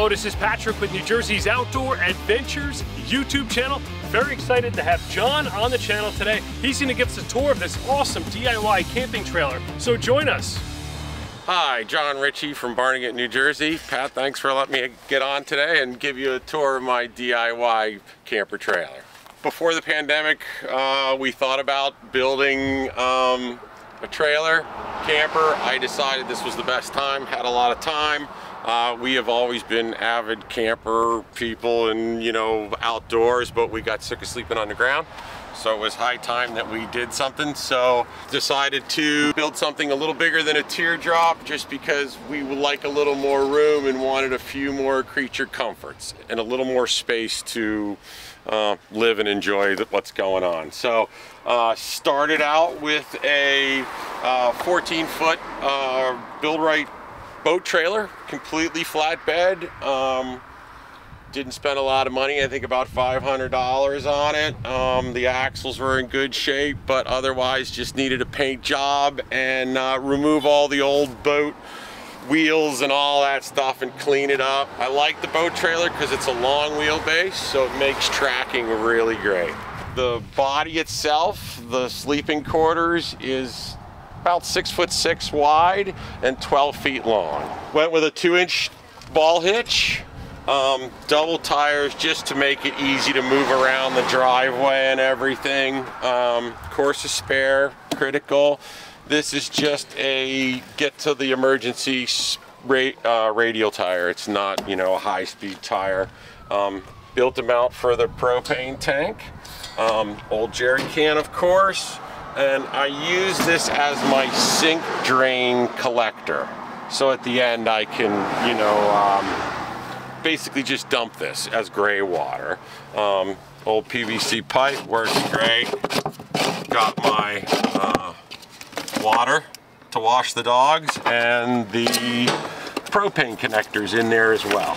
Hello, this is Patrick with New Jersey's Outdoor Adventures YouTube channel. Very excited to have John on the channel today. He's going to give us a tour of this awesome DIY camping trailer. So join us. Hi, John Richie from Barnegat, New Jersey. Pat, thanks for letting me get on today and give you a tour of my DIY camper trailer. Before the pandemic, we thought about building a trailer camper. I decided this was the best time, had a lot of time. We have always been avid camper people and, you know, outdoors, but we got sick of sleeping on the ground. So it was high time that we did something. So decided to build something a little bigger than a teardrop just because we would like a little more room and wanted a few more creature comforts and a little more space to live and enjoy what's going on. So started out with a 14-foot Build-Right boat trailer, completely flatbed. Didn't spend a lot of money, I think about $500 on it. The axles were in good shape, but otherwise just needed a paint job and remove all the old boat wheels and all that stuff and clean it up. I like the boat trailer because it's a long wheelbase, so it makes tracking really great. The body itself, the sleeping quarters, is about 6'6" wide and 12 feet long. Went with a 2-inch ball hitch, double tires just to make it easy to move around the driveway and everything. Of course, a spare, critical. This is just a get to the emergency radial tire. It's not, you know, a high-speed tire. Built them out for the propane tank. Old jerry can, of course. And I use this as my sink drain collector. So at the end I can, you know, basically just dump this as gray water. Old PVC pipe works great. Got my water to wash the dogs and the propane connectors in there as well.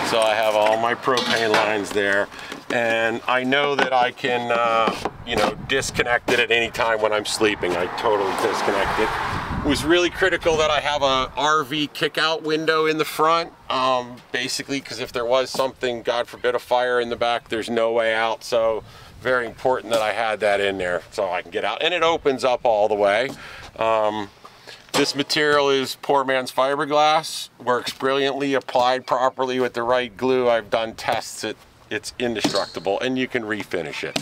So I have all my propane lines there. And I know that I can, you know, disconnect it at any time when I'm sleeping. I totally disconnect it. It was really critical that I have a RV kick-out window in the front, basically because if there was something, God forbid, a fire in the back, there's no way out. So very important that I had that in there so I can get out. And it opens up all the way. This material is poor man's fiberglass. Works brilliantly, applied properly with the right glue. I've done tests. It's indestructible, and you can refinish it.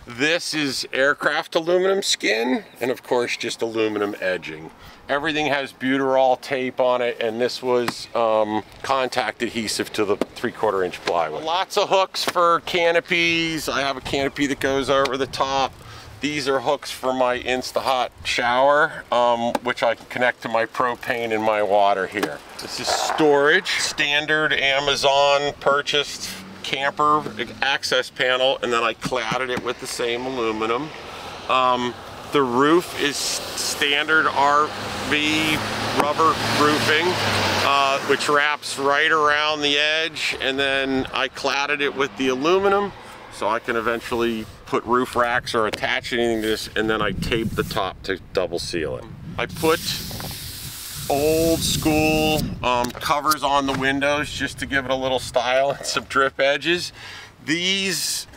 This is aircraft aluminum skin, and of course just aluminum edging. Everything has Buterol tape on it, and this was contact adhesive to the 3/4 inch plywood. Lots of hooks for canopies. I have a canopy that goes over the top. These are hooks for my Insta-Hot shower, which I can connect to my propane and my water here. This is storage, standard Amazon purchased camper access panel, and then I cladded it with the same aluminum. The roof is standard RV rubber roofing, which wraps right around the edge, and then I cladded it with the aluminum so I can eventually put roof racks or attach anything to this, and then I tape the top to double seal it. I put old school covers on the windows just to give it a little style and some drip edges. These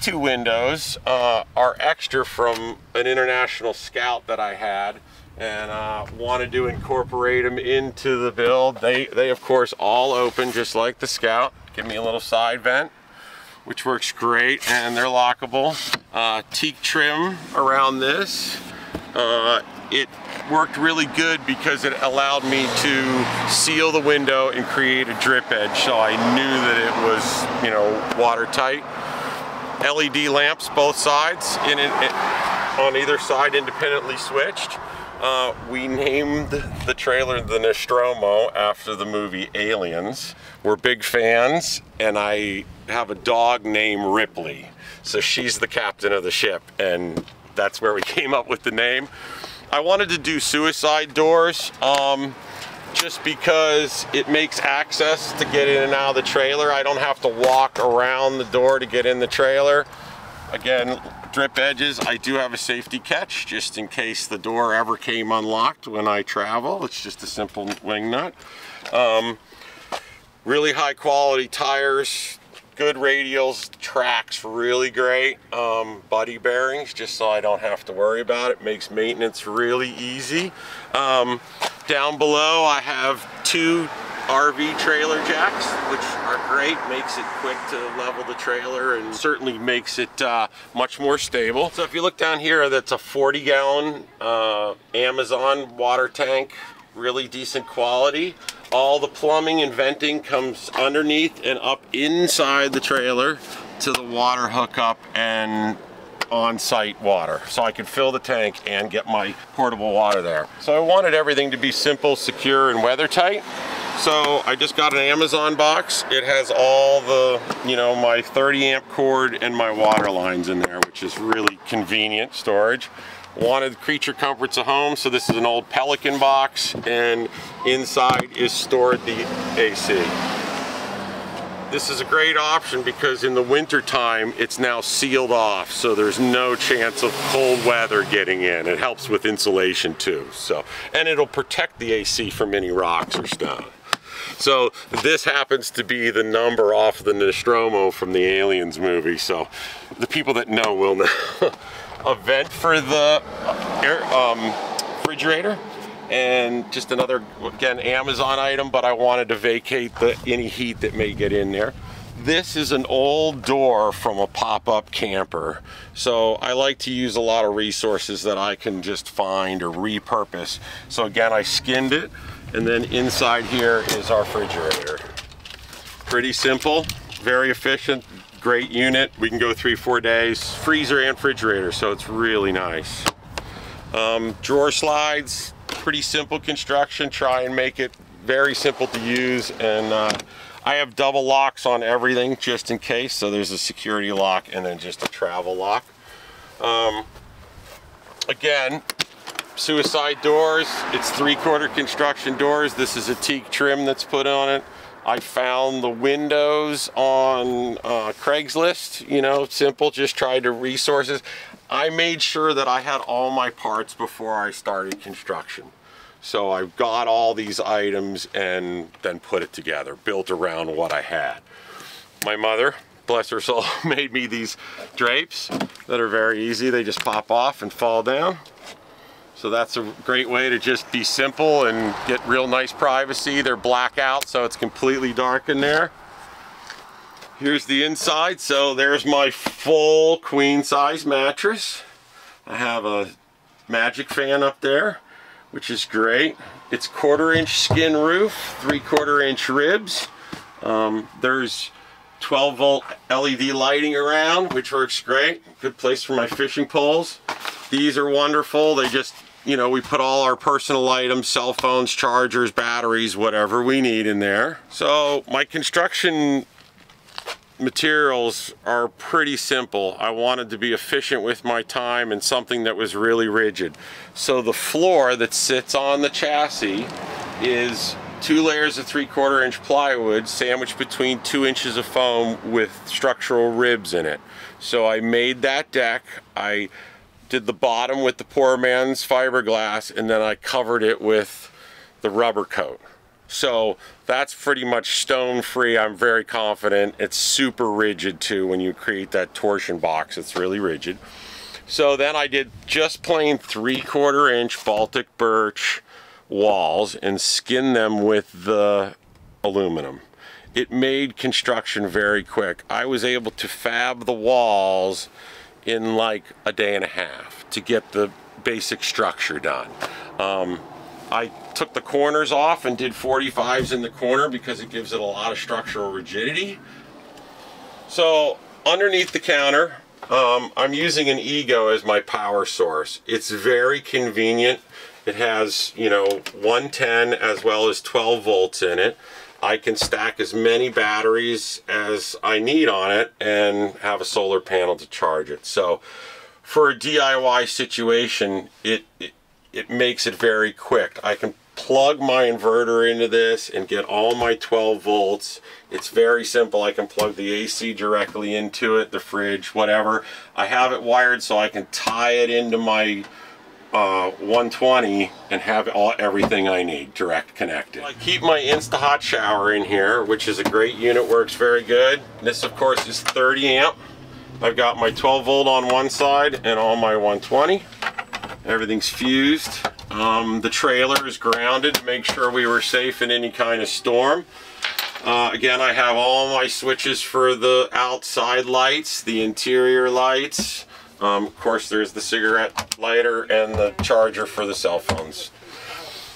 two windows are extra from an International Scout that I had, and wanted to incorporate them into the build. They of course all open just like the Scout. Give me a little side vent, which works great, and they're lockable. Teak trim around this. It worked really good because it allowed me to seal the window and create a drip edge, so I knew that it was, you know, watertight. LED lamps both sides, on either side, independently switched. We named the trailer the Nostromo after the movie Aliens. We're big fans, and I have a dog named Ripley, so she's the captain of the ship, and that's where we came up with the name. I wanted to do suicide doors just because it makes access to get in and out of the trailer. I don't have to walk around the door to get in the trailer. Again, drip edges. I do have a safety catch just in case the door ever came unlocked when I travel. It's just a simple wing nut. Really high quality tires, good radials, tracks really great. Buddy bearings, just so I don't have to worry about it. Makes maintenance really easy. Down below I have 2 RV trailer jacks, which are great. Makes it quick to level the trailer and certainly makes it much more stable. So if you look down here, that's a 40-gallon Amazon water tank, really decent quality. All the plumbing and venting comes underneath and up inside the trailer to the water hookup and on-site water, so I could fill the tank and get my portable water there. So I wanted everything to be simple, secure, and weather tight. So I just got an Amazon box. It has all the, my 30 amp cord and my water lines in there, which is really convenient storage. Wanted creature comforts of home, so this is an old Pelican box, and inside is stored the AC. This is a great option because in the winter time it's now sealed off, so there's no chance of cold weather getting in. It helps with insulation too, and it'll protect the AC from any rocks or stone. So this happens to be the number off the Nostromo from the Aliens movie, so the people that know will know. A vent for the refrigerator, and just another, again, Amazon item, but I wanted to vacate any heat that may get in there. This is an old door from a pop-up camper, so I like to use a lot of resources that I can just find or repurpose. So again, I skinned it, and then inside here is our refrigerator. Pretty simple, very efficient, great unit. We can go 3-4 days, freezer and refrigerator, so it's really nice. Drawer slides, pretty simple construction. Try and make it very simple to use, and I have double locks on everything just in case. So there's a security lock and then just a travel lock. Again, suicide doors. It's 3/4 construction doors. This is a teak trim that's put on it. I found the windows on Craigslist, simple, just tried to resources. I made sure that I had all my parts before I started construction. So I got all these items and then put it together, built around what I had. My mother, bless her soul, made me these drapes that are very easy. They just pop off and fall down. So that's a great way to just be simple and get real nice privacy. They're blackout, so it's completely dark in there. Here's the inside. So there's my full queen size mattress. I have a Magic Fan up there, which is great. It's 1/4 inch skin roof, 3/4 inch ribs. There's 12 volt LED lighting around, which works great. Good place for my fishing poles. These are wonderful. They just, we put all our personal items, cell phones, chargers, batteries, whatever we need in there. So my construction materials are pretty simple. I wanted to be efficient with my time and something that was really rigid. So the floor that sits on the chassis is 2 layers of 3/4 inch plywood sandwiched between 2 inches of foam with structural ribs in it. So I made that deck. I did the bottom with the poor man's fiberglass, and then I covered it with the rubber coat. So that's pretty much stone free. I'm very confident. It's super rigid too. When you create that torsion box, it's really rigid. So then I did just plain 3/4 inch Baltic birch walls and skinned them with the aluminum. It made construction very quick. I was able to fab the walls in like a day and a half to get the basic structure done. I took the corners off and did 45s in the corner because it gives it a lot of structural rigidity. So underneath the counter, I'm using an Ego as my power source. It's very convenient. It has, 110 as well as 12 volts in it. I can stack as many batteries as I need on it and have a solar panel to charge it. So for a DIY situation, it makes it very quick. I can plug my inverter into this and get all my 12 volts. It's very simple. I can plug the AC directly into it, the fridge, whatever. I have it wired so I can tie it into my 120 and have everything I need direct connected. I keep my Insta-Hot shower in here, which is a great unit, works very good. This of course is 30 amp. I've got my 12 volt on one side and all my 120. Everything's fused. The trailer is grounded to make sure we were safe in any kind of storm. Again, I have all my switches for the outside lights, the interior lights. Of course, there's the cigarette lighter and the charger for the cell phones.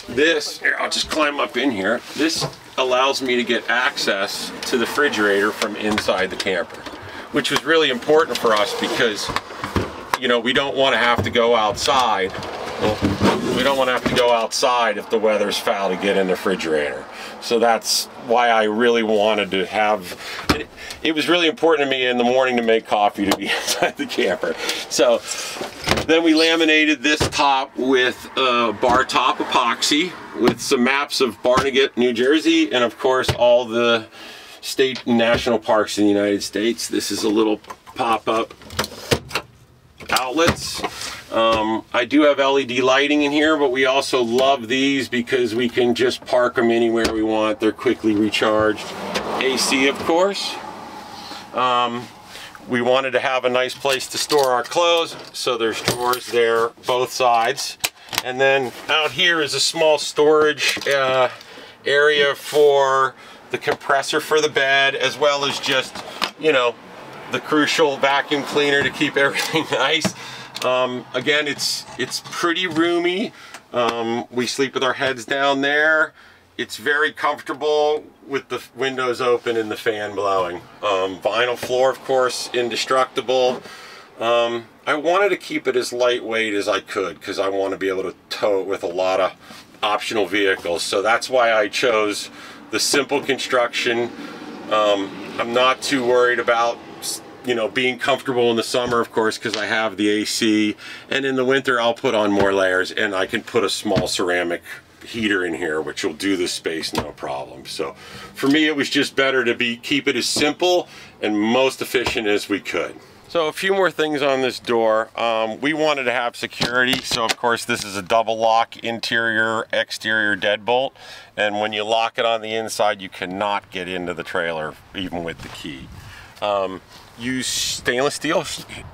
This, here, I'll just climb up in here. This allows me to get access to the refrigerator from inside the camper, which was really important for us because, you know, we don't want to have to go outside. We don't want to have to go outside if the weather's foul to get in the refrigerator. So that's why I really wanted to have, it was really important to me in the morning to make coffee to be inside the camper. So then we laminated this top with bar top epoxy with some maps of Barnegat, New Jersey, and of course all the state and national parks in the United States. This is a little pop-up outlets. I do have LED lighting in here, but we also love these because we can just park them anywhere we want. They're quickly recharged. AC, of course. We wanted to have a nice place to store our clothes, so there's drawers there, both sides. And then out here is a small storage area for the compressor for the bed, as well as just, you know, the crucial vacuum cleaner to keep everything nice. Again, it's pretty roomy. We sleep with our heads down there. It's very comfortable with the windows open and the fan blowing. Vinyl floor, of course, indestructible. I wanted to keep it as lightweight as I could because I want to be able to tow it with a lot of optional vehicles. So that's why I chose the simple construction. I'm not too worried about, you know, being comfortable in the summer, of course, because I have the AC, and in the winter I'll put on more layers, and I can put a small ceramic heater in here, which will do the space no problem. So for me, it was just better to keep it as simple and most efficient as we could. So a few more things on this door. We wanted to have security, so of course this is a double lock interior exterior deadbolt, and when you lock it on the inside you cannot get into the trailer even with the key. Use stainless steel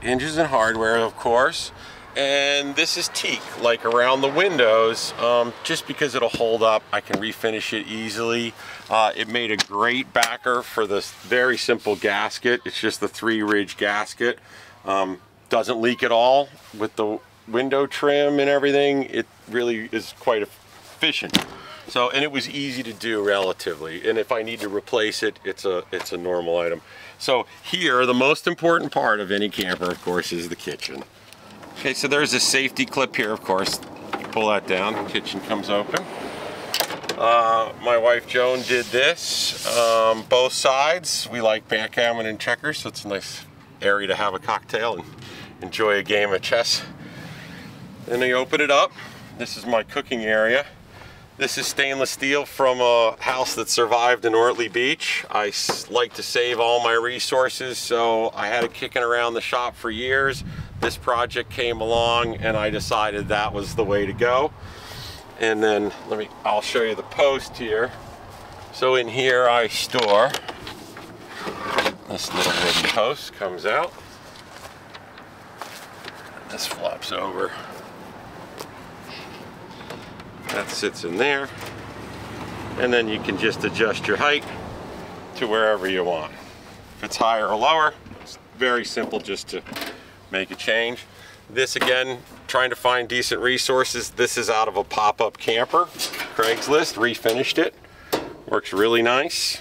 hinges and hardware, of course, and this is teak, like around the windows, just because it'll hold up. I can refinish it easily. It made a great backer for this very simple gasket. It's just the 3-ridge gasket. Doesn't leak at all with the window trim and everything. It really is quite efficient. So, and it was easy to do relatively, and if I need to replace it, it's a normal item. So here, the most important part of any camper, of course, is the kitchen. Okay, so there's a safety clip here, of course. You pull that down, the kitchen comes open. My wife Joan did this, both sides. We like backgammon and checkers, so it's a nice area to have a cocktail and enjoy a game of chess. Then you open it up. This is my cooking area. This is stainless steel from a house that survived in Ortley Beach. I like to save all my resources, so I had it kicking around the shop for years. This project came along and I decided that was the way to go. And then I'll show you the post here. So in here I store, this little wooden post comes out. This flops over. That sits in there, and then you can just adjust your height to wherever you want. If it's higher or lower, it's very simple just to make a change. This, again, trying to find decent resources. This is out of a pop-up camper, Craigslist, refinished it. Works really nice.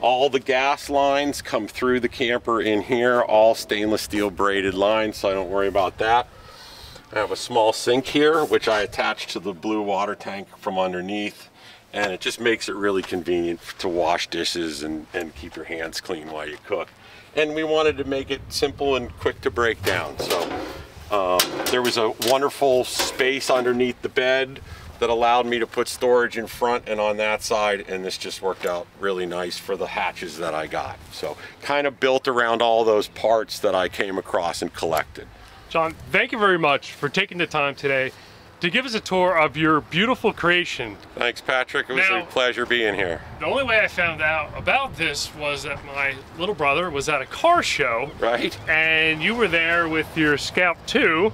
All the gas lines come through the camper in here, all stainless steel braided lines, so I don't worry about that. I have a small sink here, which I attach to the blue water tank from underneath, and it just makes it really convenient to wash dishes and keep your hands clean while you cook. And we wanted to make it simple and quick to break down. So there was a wonderful space underneath the bed that allowed me to put storage in front and on that side, and this just worked out really nice for the hatches that I got. So kind of built around all those parts that I came across and collected. John, thank you very much for taking the time today to give us a tour of your beautiful creation. Thanks, Patrick. It was a pleasure being here. The only way I found out about this was that my little brother was at a car show. Right. And you were there with your Scout 2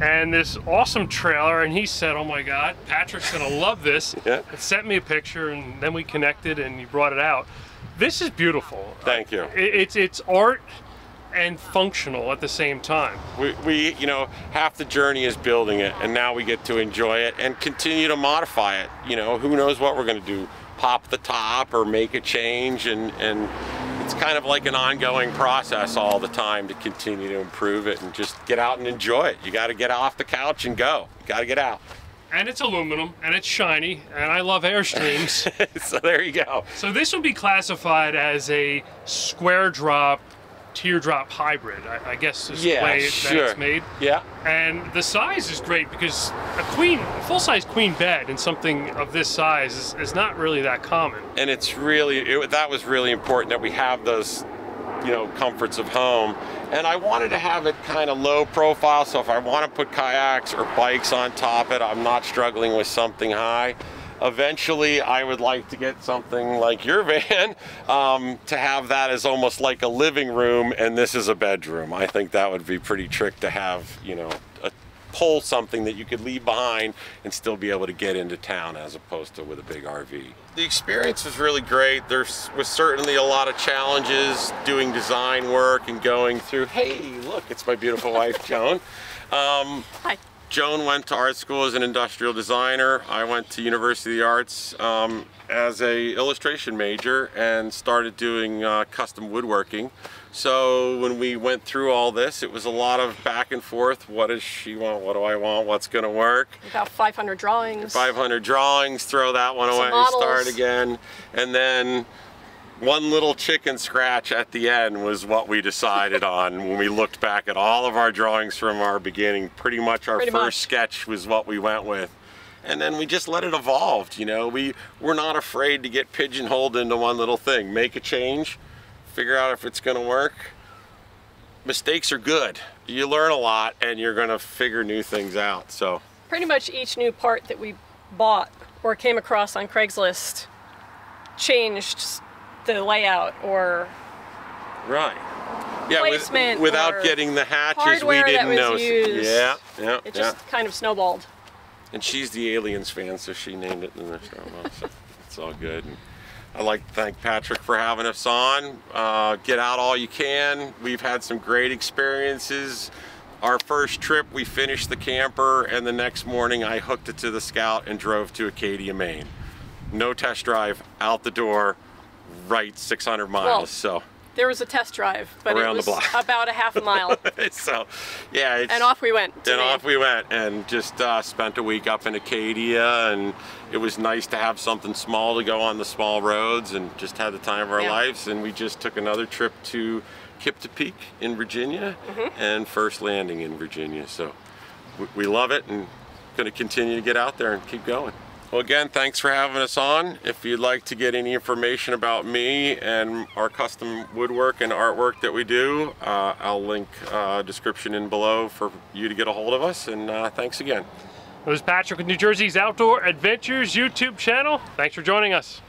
and this awesome trailer, and he said, oh my God, Patrick's gonna love this. Yeah. And sent me a picture, and then we connected and you brought it out. This is beautiful. Thank you. It's art and functional at the same time. We, you know, half the journey is building it, and now we get to enjoy it and continue to modify it. You know, who knows what we're going to do? Pop the top or make a change, and it's kind of like an ongoing process all the time to continue to improve it and just get out and enjoy it. You got to get off the couch and go. You got to get out. And it's aluminum, and it's shiny, and I love Airstreams. So there you go. So this would be classified as a Squaredrop teardrop hybrid, I guess is the way that it's made. Yeah. And the size is great because a full-size queen bed in something of this size is not really that common. And it's really, that was really important that we have those, you know, comforts of home. And I wanted to have it kind of low profile, so if I want to put kayaks or bikes on top of it, I'm not struggling with something high. Eventually, I would like to get something like your van to have that as almost like a living room, and this is a bedroom. I think that would be pretty trick to have, you know, pull something that you could leave behind and still be able to get into town as opposed to with a big RV. The experience was really great. There was certainly a lot of challenges doing design work and going through, hey, look, it's my beautiful wife, Joan. Hi. Joan went to art school as an industrial designer. I went to University of the Arts as a illustration major and started doing custom woodworking. So when we went through all this, it was a lot of back and forth. What does she want? What do I want? What's going to work? About 500 drawings. 500 drawings, throw that one away, start again. And then one little chicken scratch at the end was what we decided on when we looked back at all of our drawings from our beginning. Pretty much our first sketch was what we went with. And then we just let it evolve, you know. We're not afraid to get pigeonholed into one little thing. Make a change, figure out if it's going to work. Mistakes are good. You learn a lot and you're going to figure new things out. So pretty much each new part that we bought or came across on Craigslist changed the layout or placement without getting the hatches we didn't know. Yeah, it just kind of snowballed. And she's the Aliens fan, so she named it in the show. So it's all good. And I'd like to thank Patrick for having us on. Get out all you can. We've had some great experiences. Our first trip, we finished the camper, and the next morning I hooked it to the Scout and drove to Acadia, Maine. No test drive, out the door. Right, 600 miles. Well, so there was a test drive, but it was about a half a mile. So, yeah, and off we went. Off we went, and just spent a week up in Acadia, and it was nice to have something small to go on the small roads, and just had the time of our lives. And we just took another trip to Peak in Virginia, and First Landing in Virginia. So, we love it, and going to continue to get out there and keep going. Well, again, thanks for having us on. If you'd like to get any information about me and our custom woodwork and artwork that we do, I'll link a description in below for you to get a hold of us, and thanks again. It was Patrick with New Jersey's Outdoor Adventures YouTube channel. Thanks for joining us.